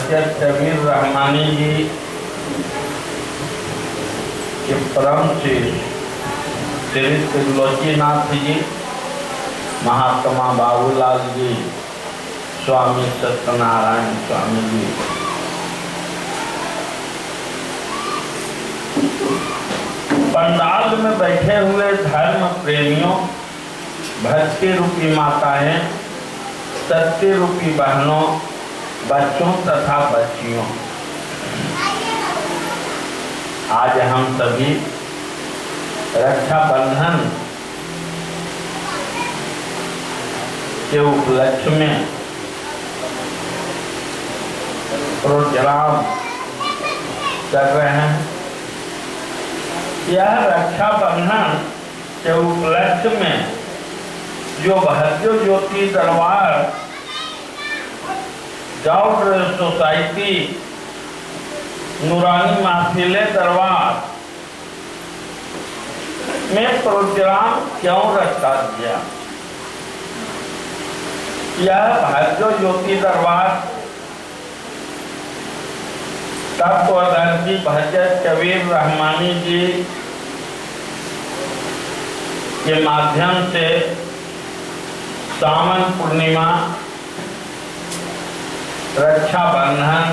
भजत कबीर रहमानी जी के परम श्री त्रिलोकीनाथ जी, महात्मा बाबूलाल जी, स्वामी सत्यनारायण स्वामी जी, पंडाल में बैठे हुए धर्म प्रेमियों, भक्ति रूपी माताएं, सत्य रूपी बहनों, बच्चों तथा बच्चियों, आज हम सभी रक्षाबंधन के उपलक्ष्य में प्रोग्राम कर रहे हैं। यह रक्षाबंधन के उपलक्ष्य में जो भाग्य ज्योति दरबार जाउर सोसाइटी नूरानी महफिले दरबार में प्रोग्राम क्यों रखा गया? यह भाग्य ज्योति दरबार तत्वदर्शी भजत कबीर रहमानी जी के माध्यम से सावन पूर्णिमा, रक्षाबंधन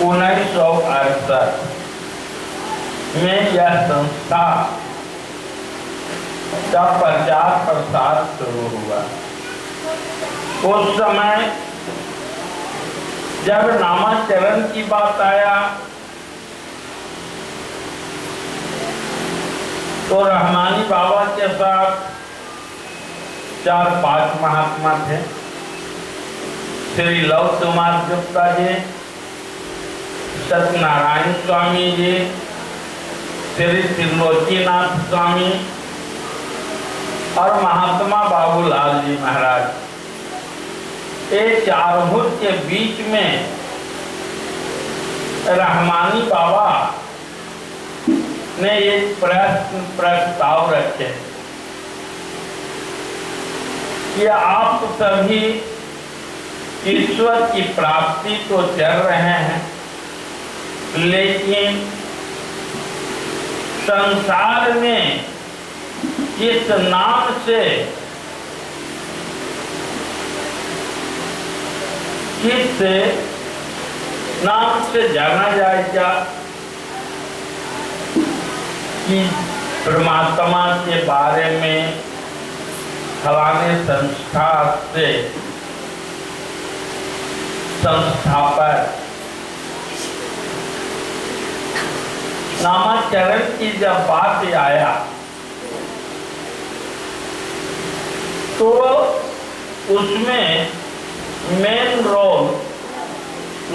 1968 में यह संस्था का प्रचार प्रसार शुरू हुआ। उस समय जब नामाचरण की बात आया तो रहमानी बाबा के साथ 4-5 महात्मा थे। श्री लव कुमार गुप्ता जी, सत्यनारायण स्वामी जी, श्री त्रिलोकीनाथ स्वामी और महात्मा बाबूलाल जी महाराज, ये चारों के बीच में रहमानी बाबा ने एक प्रस्ताव रखे कि आप सभी ईश्वर की प्राप्ति तो कर रहे हैं, लेकिन संसार में किस नाम से, किस नाम से जाना जाएगा कि परमात्मा के बारे में फलाने संस्था से संस्थापक नामाचरण की जब बात आया तो उसमें मेन रोल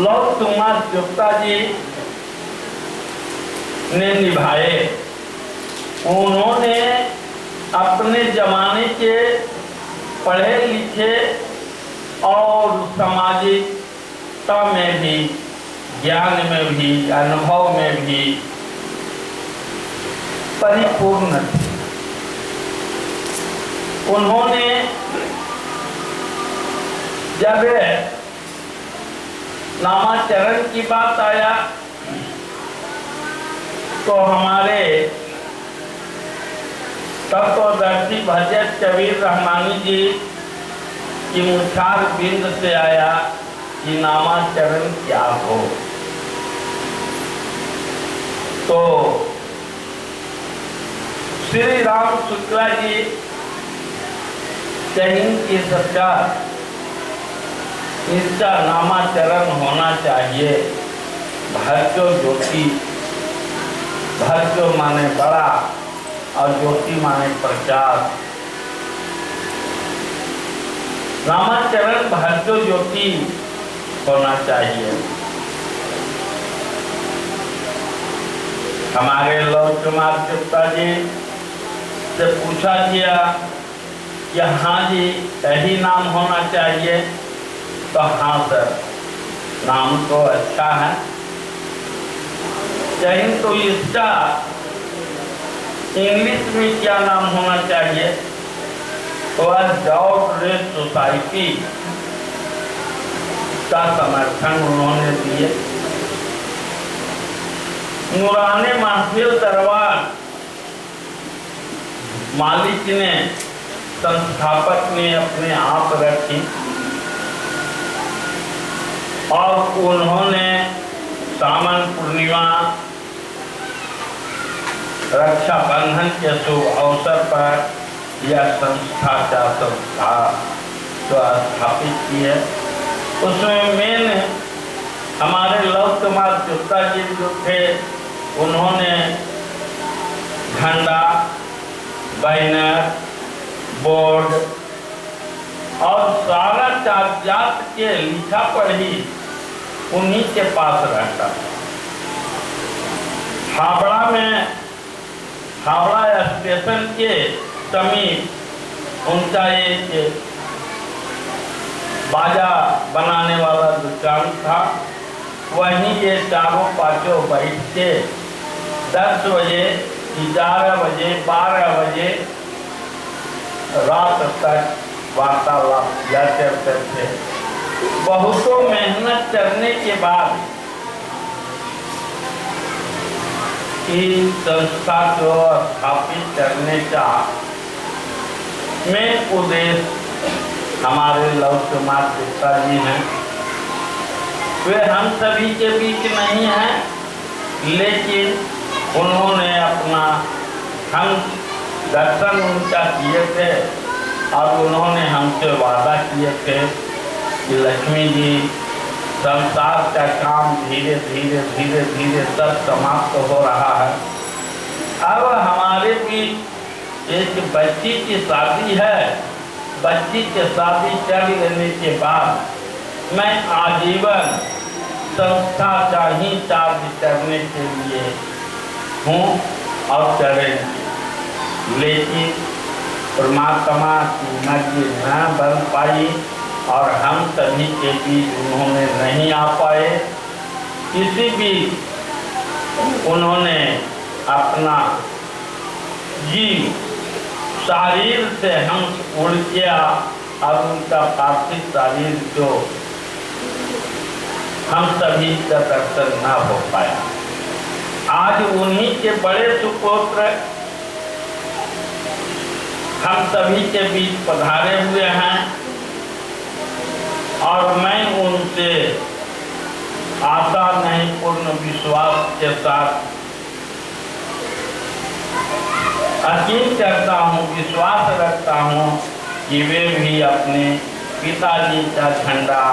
लव कुमार गुप्ता जी ने निभाए। उन्होंने अपने जमाने के पढ़े लिखे और सामाजिकता में भी, ज्ञान में भी, अनुभव में भी परिपूर्ण थे। उन्होंने जब नामाचरण की बात आया तो हमारे तत्वदर्शी भजत कबीर रहमानी जी की मुखार बिंद से आया कि नामाचरण क्या हो। तो श्री राम शुक्ला जी कहीं की सरकार, इसका नामाचरण होना चाहिए भाग्य ज्योति। भाग्य माने बड़ा और ज्योति माने प्रकाश। नामाचरण भाग्य ज्योति होना चाहिए। हमारे लव कुमार गुप्ता जी से पूछा गया कि हाँ जी यही नाम होना चाहिए, तो हाँ सर नाम तो अच्छा है, लेकिन तो इसका इंग्लिश में क्या नाम होना चाहिए? तो जाउर सोसाइटी का समर्थन उन्होंने दिए। नूरानी महफिल दरबार मालिक ने, संस्थापक ने अपने आप रखी और उन्होंने सावन पूर्णिमा, रक्षाबंधन के शुभ अवसर पर यह संस्था स्थापित की है। उसमें मेन हमारे लव कुमार गुप्ता जी जो थे, उन्होंने झंडा, बैनर, बोर्ड और सारा कागजात के लिखा पढ़ी उन्हीं के पास रहता। हावड़ा स्टेशन के समीप उनका एक बाजा बनाने वाला दुकान था। वहीं ये चारों पांचों बैठ के 10 बजे, 11 बजे, 12 बजे रात तक वार्तालाप किया करते थे। बहुतों मेहनत करने के बाद इस संस्था को स्थापित करने का मेन उद्देश्य हमारे लव कुमार गुप्ता जी हैं। वे हम सभी के बीच नहीं हैं, लेकिन उन्होंने अपना, हम दर्शन उनका किए थे और उन्होंने हमसे वादा किए थे कि लक्ष्मी जी, संसार का काम धीरे धीरे धीरे धीरे सब समाप्त हो रहा है। अब हमारे बीच एक बच्ची की शादी है। बच्ची की शादी कर लेने के बाद मैं आजीवन संस्था का ही चार्ज करने के लिए हूँ और करेंगे, लेकिन परमात्मा की मर्जी न बन पाई और हम सभी के बीच उन्होंने नहीं आ पाए। किसी भी उन्होंने अपना जीव शरीर से हम उड़ गया और उनका पार्थिव शरीर जो हम सभी का दर्शन न हो पाया। आज उन्हीं के बड़े सुपुत्र हम सभी के बीच पधारे हुए हैं और मैं उनसे आशा नहीं, पूर्ण विश्वास के साथ यकीन करता हूँ, विश्वास रखता हूँ कि वे भी अपने पिताजी का झंडा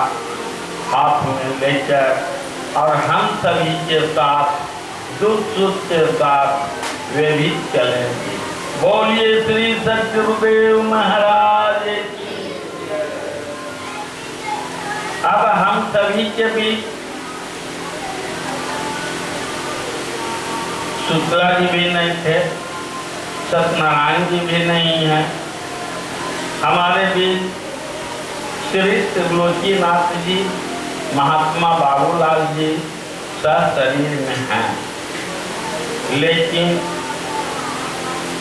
हाथ में लेकर और हम सभी के साथ दुख सुख के साथ वे भी चलेंगे। बोलिए श्री सद्गुरुदेव महाराज की। अब हम सभी के बीच शुक्ला जी भी नहीं थे, सत्यनारायण जी भी नहीं है। हमारे बीच श्री त्रिलोकीनाथ जी, महात्मा बाबूलाल जी सशरीर में हैं, लेकिन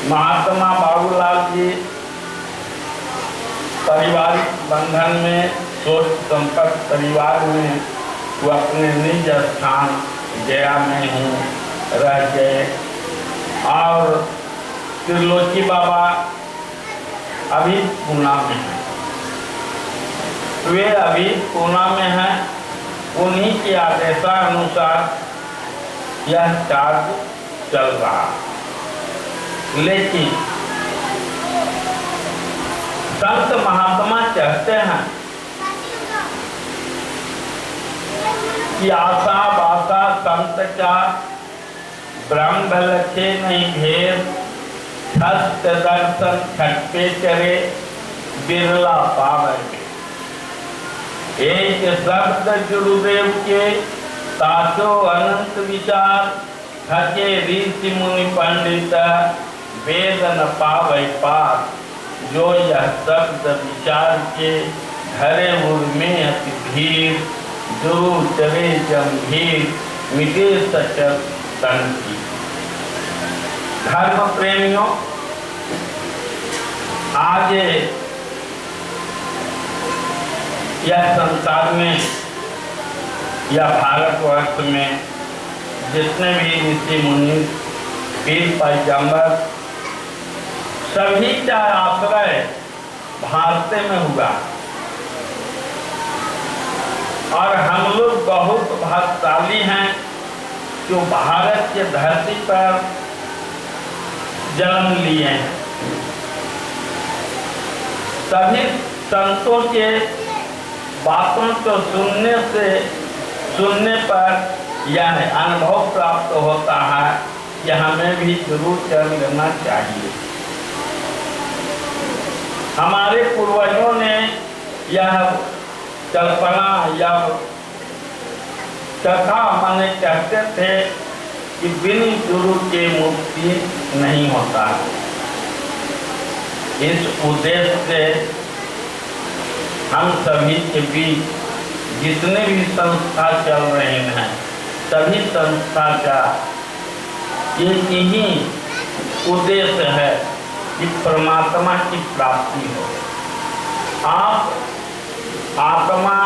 महात्मा बाबूलाल जी पारिवारिक बंधन में, सोच संपर्क परिवार में वो अपने निज स्थान गया में हूँ रह गए और त्रिलोकी बाबा अभी पूना में हैं। वे अभी पूना में हैं। उन्हीं के आदेशानुसार यह कार्य चल रहा, लेकिन संत महात्मा कहते हैं कि आशा बासा संत का ब्रह्म लखे नहीं भेद, हस्त दर्शन छटपे करे बिरला पावे। एक शब्द गुरुदेव के ताचो अनंत विचार, थके ऋषि मुनि पंडित वेद न पावे पार। जो यह शब्द विचार के धरे उर्मे अति धीर, गुरु चले गंभीर मिटे सचर तन की। धर्म प्रेमियों, आज यह संसार में या भारतवर्ष में जितने भी ऋषि मुनि पीर पैगंबर सभी का आश्रय भारत में हुआ और हम लोग बहुत भाग्यशाली हैं जो भारत के धरती पर जन्म लिए हैं। सभी संतों के बातों को सुनने पर यह अनुभव प्राप्त होता है कि हमें भी जरूर कर लेना चाहिए। हमारे पूर्वजों ने यह कल्पना या कथा माने कहते थे कि बिन गुरु के मुक्ति नहीं होता। इस उद्देश्य से हम सभी के बीच जितने भी संस्था चल रहे हैं सभी संस्था का एक ही उद्देश्य है कि परमात्मा की प्राप्ति हो। आप आत्मा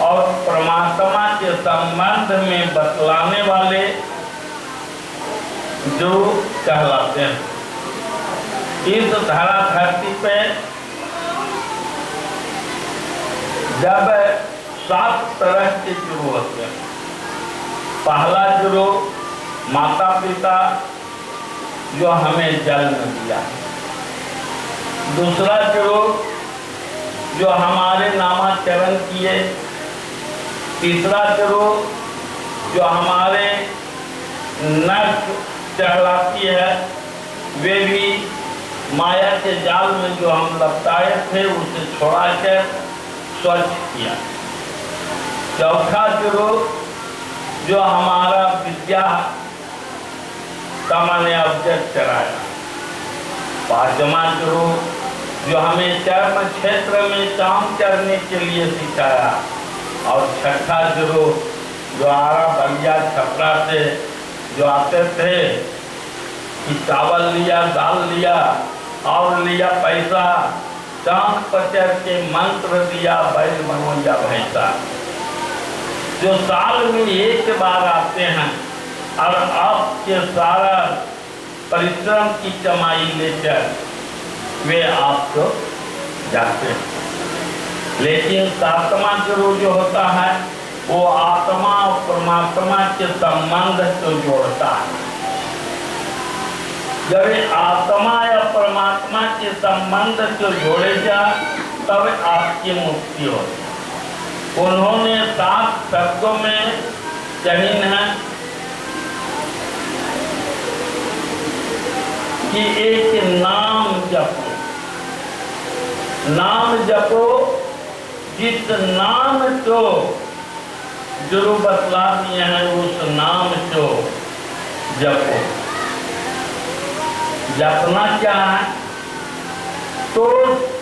और परमात्मा के संबंध में बतलाने वाले जो कहलाते हैं। इस धरा धरती पे जब 7 तरह के गुरु होते हैं। पहला गुरु माता पिता जो हमें जन्म दिया। दूसरा गुरु जो हमारे नामाकरण किए। तीसरा गुरु जो हमारे नख चढ़लाती है वे भी माया के जाल में जो हम लपटाए थे उसे छोड़ा कर स्वच्छ किया। चौथा गुरु जो हमारा विद्या का माने ऑब्जेक्ट कराया। पांचवा गुरु जो हमें कर्म क्षेत्र में काम करने के लिए सिखाया। और छठा गुरु जो आरा बलिया छपरा से जो आते थे कि चावल लिया दाल लिया और लिया पैसा चांद पचर के मंत्र दिया बैल बनवैया भैंसा। जो साल में एक बार आते हैं और आपके सारा परिश्रम की कमाई लेकर वे आपको जाते हैं। लेकिन सातवां गुरु जो होता है वो आत्मा और परमात्मा के संबंध को जोड़ता है। जब आत्मा या परमात्मा के संबंध को जोड़ेगा तब आपकी मुक्ति होगी। उन्होंने 7 शब्दों में कही है कि एक नाम जपो। नाम जपो जिस नाम को गुरु बतला दिए हैं उस नाम को जपो। जपना क्या है तो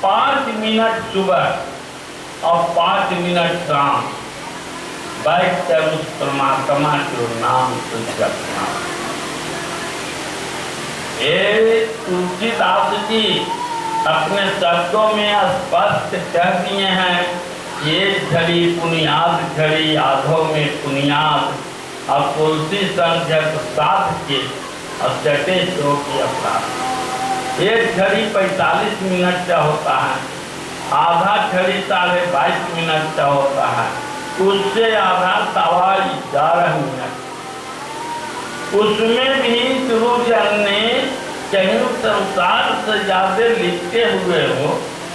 5 मिनट सुबह और 5 मिनट शाम बैठ कर उस परमात्मा के नाम को जपना। तुलसीदास जी अपने शब्दों में स्पष्ट कह दिए हैं एक घड़ी पुनियाद घड़ी आधो में पुनियाद और तुलसी संध्याक साथ के और चटे चो की अपराध। एक घड़ी 45 मिनट का होता है। आधा घड़ी 22.5 मिनट का होता है। उससे आधा 11.25 मिनट। उसमें भी गुरुजन ने कहीं संसार से ज्यादा लिखते हुए हो,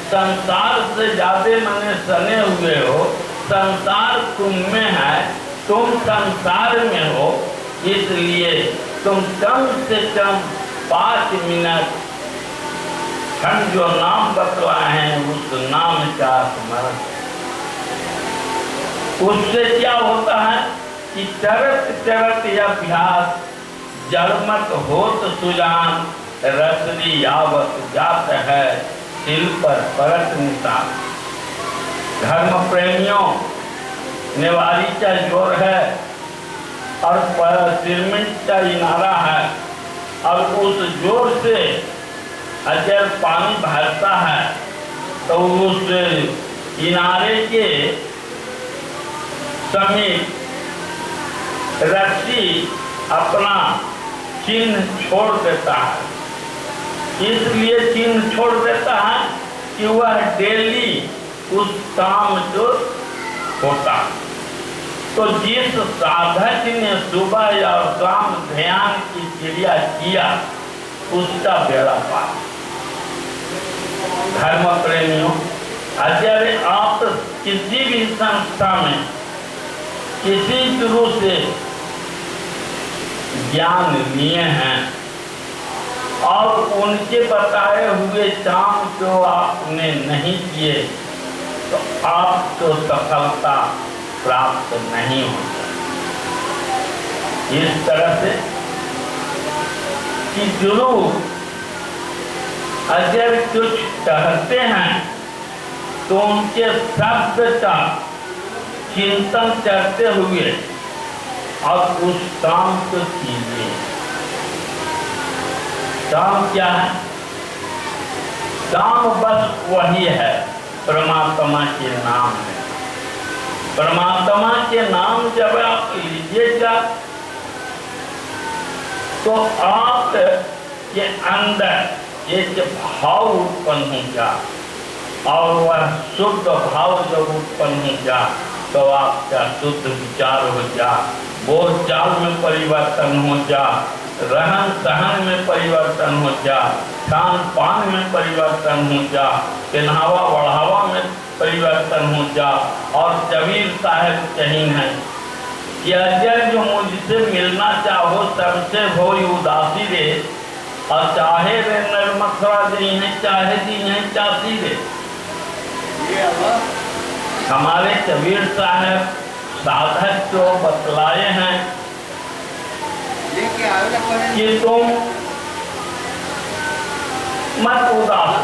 संसार से ज्यादा मने सने हुए हो, संसार तुम में है, तुम संसार में हो, इसलिए तुम कम से कम 5 मिनट हम जो नाम बतलाए हैं उस नाम का स्मरण। उससे क्या होता है कि चरत चरत अभ्यास जलमत होत सुजान रसरी यावत जात है दिल पर परत निशान। धर्म प्रेमियों नेवारी का जोर है और सिरमिट का इनारा है और उस जोर से अगर पानी भरता है तो उस इनारे के समीप रस्सी अपना चिन्ह छोड़ देता है। इसलिए चिन्ह छोड़ देता है कि वह डेली उस काम जो होता। तो जिस साधक ने सुबह या शाम ध्यान की क्रिया किया उसका बेड़ा पार। धर्म प्रेमियों, अगर आप किसी भी संस्था में किसी गुरु से ज्ञान लिए हैं और उनके बताए हुए काम जो आपने नहीं किए तो आपको सफलता प्राप्त नहीं हो सकती। इस तरह से कि गुरु अगर कुछ कहते हैं तो उनके शब्द का चिंतन करते हुए और उस काम को कीजिए। काम क्या है? काम बस वही है, परमात्मा के नाम है। परमात्मा के नाम जब आप लीजिएगा तो आप के अंदर एक भाव उत्पन्न होगा और वह शुद्ध भाव जब उत्पन्न होगा तो आपका शुद्ध विचार हो जा, बोल चाल में परिवर्तन हो जा, रहन सहन में परिवर्तन हो जा, खान पान में परिवर्तन हो जा, पहनावा बढ़ावा में परिवर्तन हो जा। और कबीर साहब कहीं है कि अगर जो मुझसे मिलना चाहो सबसे भोई उदासी रे, और चाहे रे नरमथुरा दी हैं चाहे दी हैं चासी रे। हमारे कबीर साहब साधक को बतलाए हैं कि तुम मत उदास,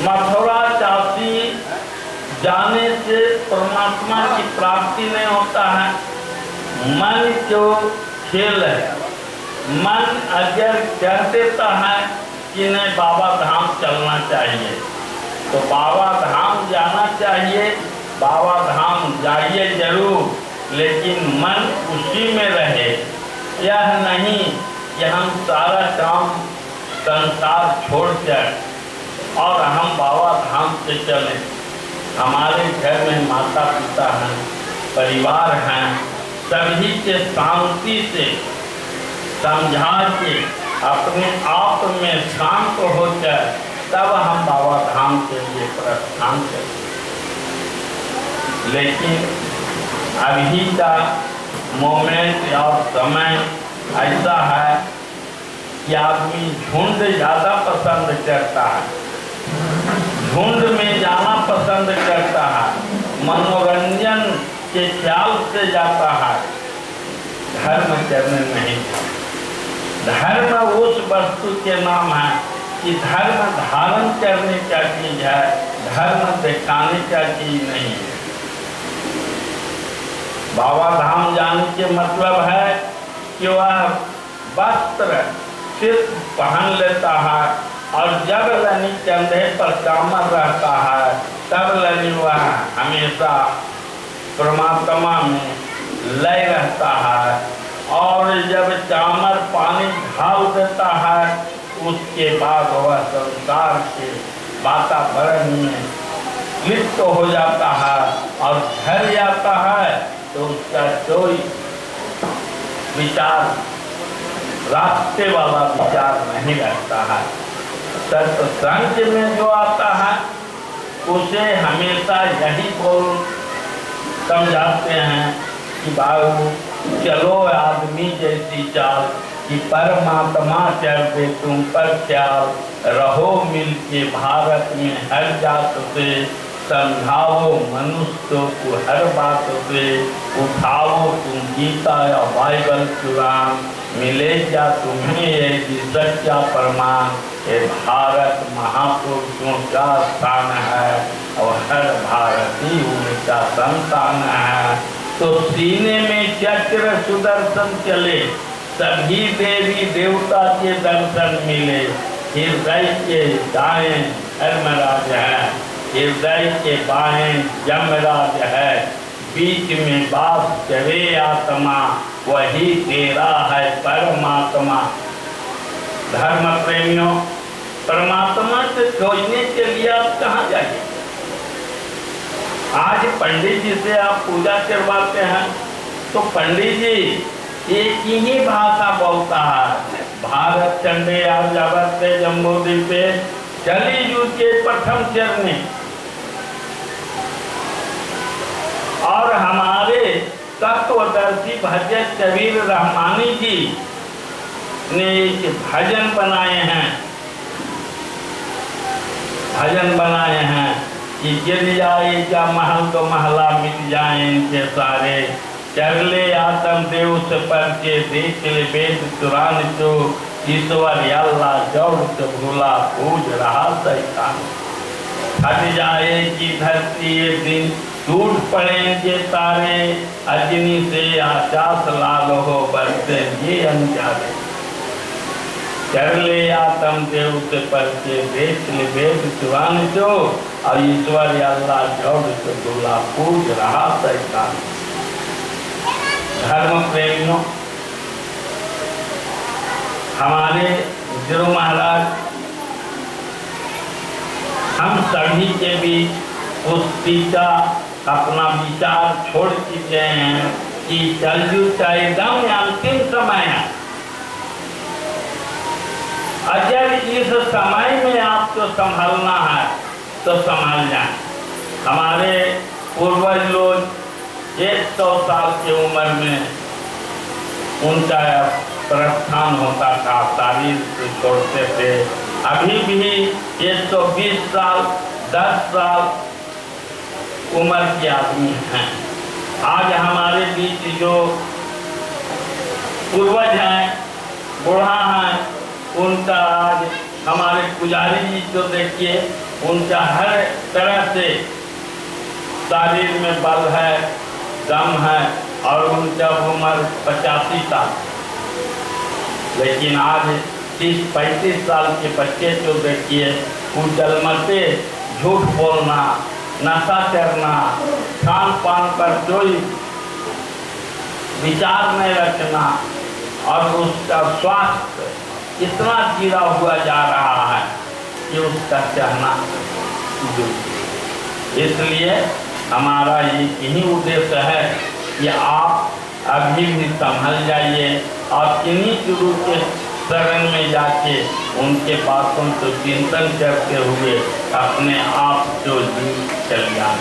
मथुरा चासी जाने से परमात्मा की प्राप्ति नहीं होता है। मन जो खेल है, मन अगर कह देता है कि नहीं बाबा धाम चलना चाहिए तो बाबा धाम जाना चाहिए, बाबा धाम जाइए जरूर, लेकिन मन उसी में रहे। यह नहीं कि हम सारा काम संसार छोड़कर और हम बाबा धाम से चलें। हमारे घर में माता पिता हैं, परिवार हैं, सभी के शांति से समझा के अपने आप में शांत होकर तब हम बाबा धाम के लिए प्रस्थान करें। लेकिन अभी का मोमेंट और समय ऐसा है कि आदमी झुंड ज़्यादा पसंद करता है, झुंड में जाना पसंद करता है, मनोरंजन के ख्याल से जाता है, धर्म करने नहीं। धर्म उस वस्तु के नाम है कि धर्म धारण करने का चीज है, धर्म दिखाने का चीज नहीं है। बाबा धाम जाने के मतलब है कि वह वस्त्र सिर्फ पहन लेता है और जब लनी कंधे पर कामर रहता है तब लनी वह हमेशा परमात्मा में लय रहता है, और जब चामर पानी ढाल देता है उसके बाद वह संसार के वातावरण में लिप्त हो जाता है और घर जाता है तो उसका कोई विचार, रास्ते वाला विचार नहीं रहता है। सत्संग में जो आता है उसे हमेशा यही बोल समझाते हैं कि बाबू चलो आदमी जैसी चाल, कि परमात्मा कर दे तुम पर ख्याल, रहो मिल के भारत में हर जात से, समझाओ मनुष्य को हर बात से, उठाओ तुम गीता या बाइबल कुरान, मिलेगा तुम्हें एक सच्चा प्रमाण। ये भारत महापुरुषों का स्थान है और हर भारतीय उनका संतान है। तो सीने में चक्र सुदर्शन चले, सभी देवी देवता के दर्शन मिले, हृदय के दाएं धर्मराज है, हृदय के बाएं यमराज है, बीच में बास करे आत्मा, वही तेरा है परमात्मा। धर्म प्रेमियों, परमात्मा से खोजने के लिए आप कहाँ जाइए? आज पंडित जी से आप पूजा करवाते हैं तो पंडित जी एक ही भाषा बोलता है, भारत चंडे आर्यावर्त जम्बूद्वीपे चली युगे प्रथम चरणे। और हमारे तत्वदर्शी भजन कबीर रहमानी जी ने एक भजन बनाए हैं कि गिर जाएगा महल तो महला मिट जाए इनके सारे, कर ले आत्म देव से परचे देख ले वेद कुरान जो, ईश्वर अल्लाह जौड़ से भूला पूज रहा शैतान। हट जाएगी धरती ये दिन, टूट पड़ेंगे तारे, अग्नि से आकाश लाल हो बरसे ये अंजारे। कर ले आत्म देव से परचे देख ले वेद कुरान जो, और ईश्वर अल्लाह जौड़ से भूला पूज रहा शैतान। धर्म प्रेमियों, हमारे गुरु महाराज हम सभी के भी उस पिता अपना विचार छोड़ चुके हैं कि कलयुग का एकदम अंतिम समय है। अगर इस समय में आपको संभालना है तो संभाल जाए। हमारे पूर्वज लोग 100 साल की उम्र में उनका प्रस्थान होता था, शरीर से छोड़ते थे। अभी भी 120 साल 10 साल उम्र के आदमी हैं। आज हमारे बीच जो पूर्वज हैं, बूढ़ा हैं, उनका आज हमारे पुजारी जी जो देखिए, उनका हर तरह से शरीर में बल है, दम है, और उनका उम्र 85 साल। लेकिन आज 30-35 साल के बच्चे जो देखिए, उजल मते झूठ बोलना, नशा करना, खान पान पर कोई विचार नहीं रखना, और उसका स्वास्थ्य इतना गिरा हुआ जा रहा है कि उसका कहना। इसलिए हमारा यही उद्देश्य है कि आप अभी भी संभल जाइए और किन्हीं गुरु के शरण में जाके उनके बातों को चिंतन करते हुए अपने आप को जी कल्याण।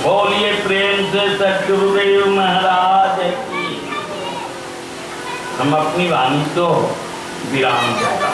बोलिए प्रेम से सद्गुरुदेव महाराज की। हम अपनी वाणी को विराम देता।